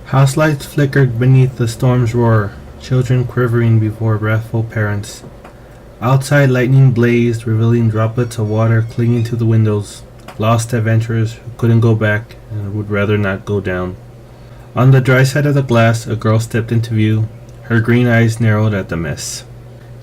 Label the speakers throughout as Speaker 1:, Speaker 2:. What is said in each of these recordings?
Speaker 1: House lights flickered beneath the storm's roar, children quivering before wrathful parents. Outside lightning blazed, revealing droplets of water clinging to the windows, lost adventurers who couldn't go back and would rather not go down. On the dry side of the glass, a girl stepped into view, her green eyes narrowed at the mess.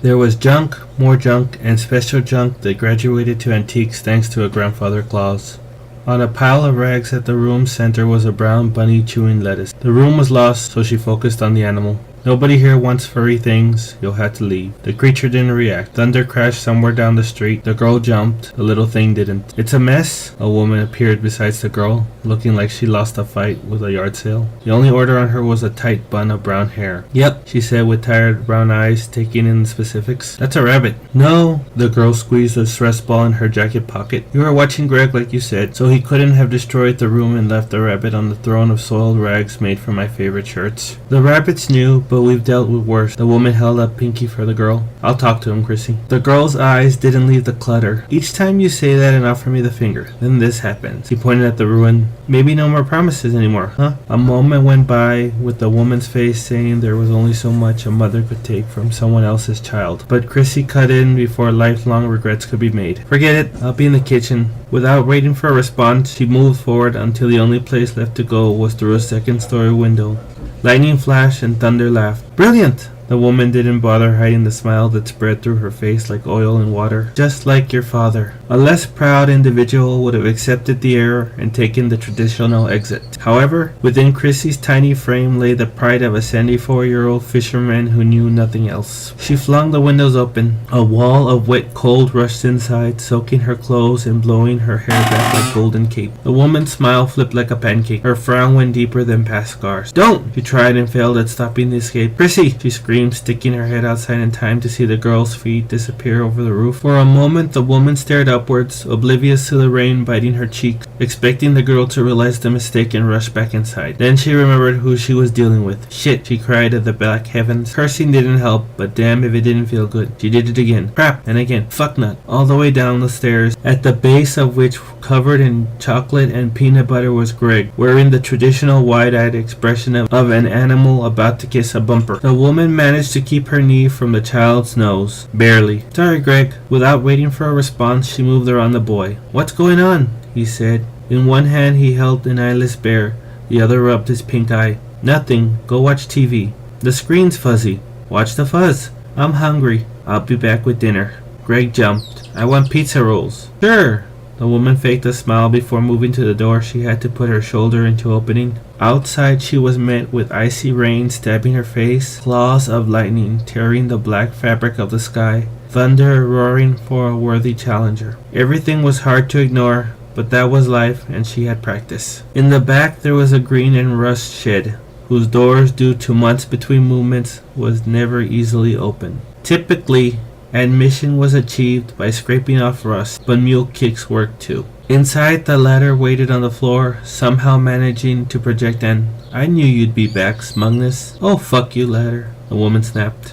Speaker 1: There was junk, more junk, and special junk that graduated to antiques thanks to a grandfather Claus. On a pile of rags at the room's center was a brown bunny chewing lettuce. The room was lost, so she focused on the animal. Nobody here wants furry things. You'll have to leave. The creature didn't react. Thunder crashed somewhere down the street. The girl jumped. The little thing didn't. It's a mess. A woman appeared beside the girl, looking like she lost a fight with a yard sale. The only order on her was a tight bun of brown hair. Yep, she said with tired brown eyes, taking in the specifics. That's a rabbit. No. The girl squeezed a stress ball in her jacket pocket. You were watching Greg like you said, so he couldn't have destroyed the room and left the rabbit on the throne of soiled rags made from my favorite shirts. The rabbit's new, but we've dealt with worse. The woman held up pinky for the girl. I'll talk to him, Chrissy. The girl's eyes didn't leave the clutter. Each time you say that and offer me the finger, then this happens. He pointed at the ruin. Maybe no more promises anymore, huh? A moment went by with the woman's face saying there was only so much a mother could take from someone else's child. But Chrissy cut in before lifelong regrets could be made. Forget it. I'll be in the kitchen. Without waiting for a response, she moved forward until the only place left to go was through a second-story window. Lightning flashed and thunder laughed. Brilliant! The woman didn't bother hiding the smile that spread through her face like oil in water. Just like your father. A less proud individual would have accepted the error and taken the traditional exit. However, within Chrissy's tiny frame lay the pride of a 74-year-old fisherman who knew nothing else. She flung the windows open. A wall of wet cold rushed inside, soaking her clothes and blowing her hair back like golden cape. The woman's smile flipped like a pancake. Her frown went deeper than past scars. Don't! She tried and failed at stopping the escape. Chrissy! She screamed, sticking her head outside in time to see the girl's feet disappear over the roof. For a moment, the woman stared upwards, oblivious to the rain biting her cheek, expecting the girl to realize the mistake and rush back inside. Then she remembered who she was dealing with. Shit, she cried at the black heavens. Cursing didn't help, but damn if it didn't feel good. She did it again. Crap, and again. Fucknut. All the way down the stairs, at the base of which, covered in chocolate and peanut butter, was Greg, wearing the traditional wide-eyed expression of an animal about to kiss a bumper. The woman managed to keep her knee from the child's nose. Barely. Sorry, Greg. Without waiting for a response, she moved around the boy. What's going on? He said. In one hand he held an eyeless bear. The other rubbed his pink eye. Nothing. Go watch TV. The screen's fuzzy. Watch the fuzz. I'm hungry. I'll be back with dinner. Greg jumped. I want pizza rolls. Sure. The woman faked a smile before moving to the door. She had to put her shoulder into opening. Outside she was met with icy rain stabbing her face, claws of lightning tearing the black fabric of the sky, thunder roaring for a worthy challenger. Everything was hard to ignore, but that was life and she had practice. In the back there was a green and rust shed, whose doors, due to months between movements, was never easily opened. Typically, admission was achieved by scraping off rust, but mule kicks worked too. Inside, the ladder waited on the floor, somehow managing to project an "I knew you'd be back" smugness. Oh, fuck you, ladder, the woman snapped.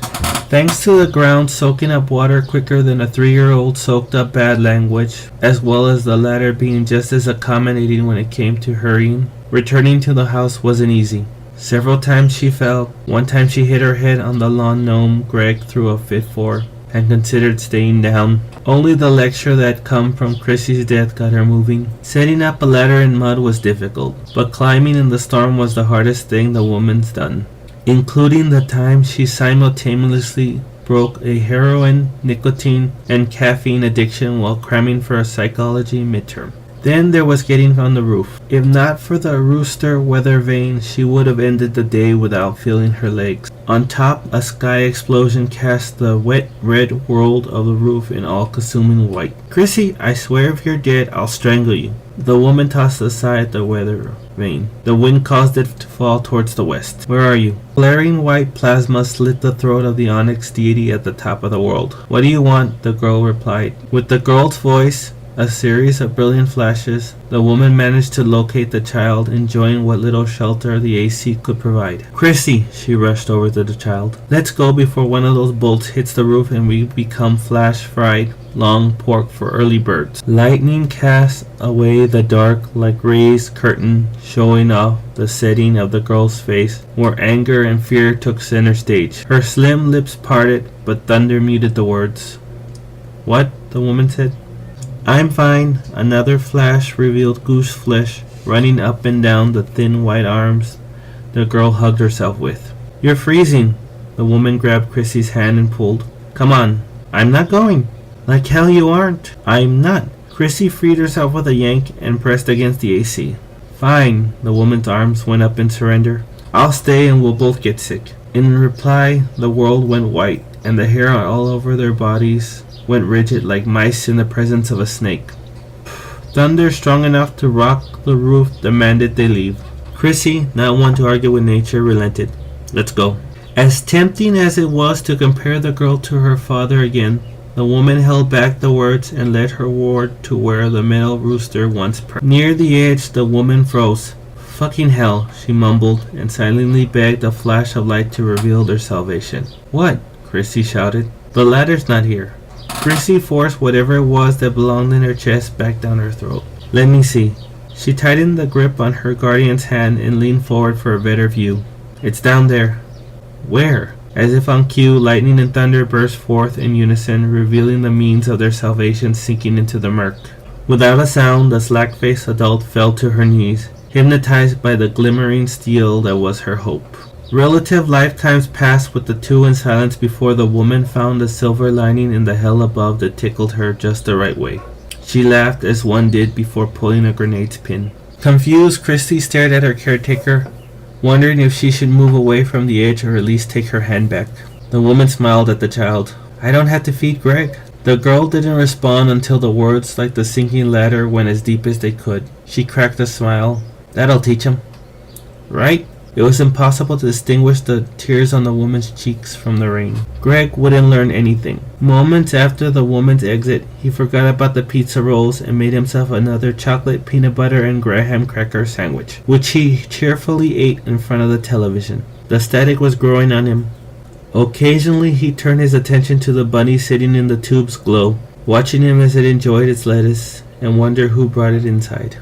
Speaker 1: Thanks to the ground soaking up water quicker than a 3-year-old soaked up bad language, as well as the ladder being just as accommodating when it came to hurrying, returning to the house wasn't easy. Several times she fell. One time she hit her head on the lawn gnome Greg threw a fit for, and considered staying down. Only the lecture that come from Chrissy's death got her moving. Setting up a ladder in mud was difficult, but climbing in the storm was the hardest thing the woman's done, including the time she simultaneously broke a heroin, nicotine, and caffeine addiction while cramming for a psychology midterm. Then there was getting on the roof. If not for the rooster weather vane, she would have ended the day without feeling her legs. On top, a sky explosion cast the wet red world of the roof in all-consuming white. Chrissy, I swear if you're dead, I'll strangle you. The woman tossed aside the weather vane. The wind caused it to fall towards the west. Where are you? Flaring white plasma slit the throat of the onyx deity at the top of the world. What do you want? The girl replied. With the girl's voice, A series of brilliant flashes, the woman managed to locate the child, enjoying what little shelter the AC could provide. Chrissy, she rushed over to the child. Let's go before one of those bolts hits the roof and we become flash-fried long pork for early birds. Lightning cast away the dark like raised curtain, showing off the setting of the girl's face, where anger and fear took center stage. Her slim lips parted, but thunder muted the words. What? The woman said. I'm fine. Another flash revealed goose flesh running up and down the thin white arms the girl hugged herself with. You're freezing. The woman grabbed Chrissy's hand and pulled. Come on. I'm not going. Like hell you aren't. I'm not. Chrissy freed herself with a yank and pressed against the AC. Fine. The woman's arms went up in surrender. I'll stay and we'll both get sick. In reply, the world went white and the hair all over their bodies went rigid like mice in the presence of a snake. Thunder strong enough to rock the roof demanded they leave. Chrissy, not one to argue with nature, relented. Let's go. As tempting as it was to compare the girl to her father again, the woman held back the words and led her ward to where the metal rooster once perched. Near the edge, the woman froze. Fucking hell, she mumbled, and silently begged a flash of light to reveal their salvation. What? Chrissy shouted. The ladder's not here. Chrissy forced whatever it was that belonged in her chest back down her throat. Let me see. She tightened the grip on her guardian's hand and leaned forward for a better view. It's down there. Where? As if on cue, lightning and thunder burst forth in unison, revealing the means of their salvation sinking into the murk. Without a sound, the slack-faced adult fell to her knees, hypnotized by the glimmering steel that was her hope. Relative lifetimes passed with the two in silence before the woman found the silver lining in the hell above that tickled her just the right way. She laughed as one did before pulling a grenade's pin. Confused, Christy stared at her caretaker, wondering if she should move away from the edge or at least take her hand back. The woman smiled at the child. I don't have to feed Greg. The girl didn't respond until the words, like the sinking ladder, went as deep as they could. She cracked a smile. That'll teach him. Right? It was impossible to distinguish the tears on the woman's cheeks from the rain. Greg wouldn't learn anything. Moments after the woman's exit, he forgot about the pizza rolls and made himself another chocolate, peanut butter, and graham cracker sandwich, which he cheerfully ate in front of the television. The static was growing on him. Occasionally, he turned his attention to the bunny sitting in the tube's glow, watching him as it enjoyed its lettuce, and wondered who brought it inside.